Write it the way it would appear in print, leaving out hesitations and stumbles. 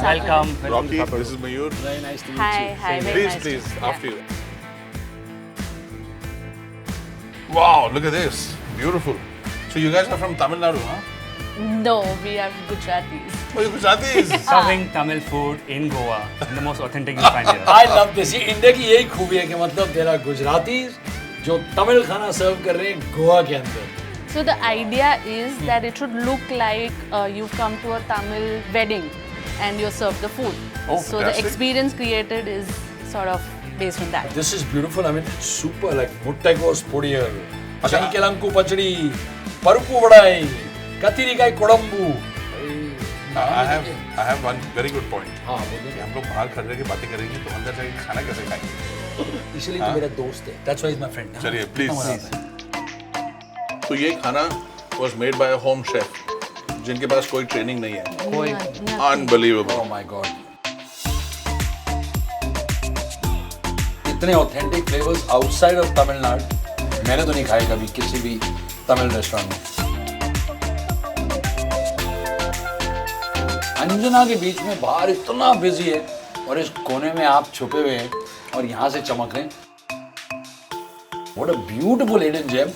Sathurday. Welcome. Rocky, Papa. this is Mayur. Very nice to meet Hi, you. hi. Very Please, nice please, to- yeah. after you. Wow, look at this. Beautiful. So you guys are from Tamil Nadu, huh? No, we are Gujaratis. Oh, you're Gujaratis. Serving Tamil food in Goa in the most authentic you find here. I love this. ये India की यही खूबी है कि मतलब तेरा गुजराती जो तमिल खाना सर्व कर रहे हैं गोवा के अंदर. So the idea is that it should look like you've come to a Tamil wedding and you're served the food. Oh, so the fantastic. experience created is sort of based on that. This is beautiful. I mean, it's super like muttaikos podiyal, chankelanku pachadi, paruppu vadai, kathirikai kodambu. I have one very good point. हाँ बोलिए. कि हम लोग बाहर खड़े रह के बातें करेंगे तो अंदर जाके खाना कैसे खाएंगे? इसलिए तो मेरा दोस्त है. That's why he's my friend. चलिए, please. कितना मजा आता है. तो ये खाना was made by a home chef जिनके पास कोई ट्रेनिंग नहीं है. कोई Unbelievable. Oh my God. इतने authentic flavours outside of Tamil Nadu मैंने तो नहीं खाए कभी किसी भी तमिल रेस्टोरेंट में. अंजना के बीच में बाहर इतना बिजी है और इस कोने में आप छुपे हुए हैं और यहाँ से चमक रहे हैं. What a beautiful hidden gem.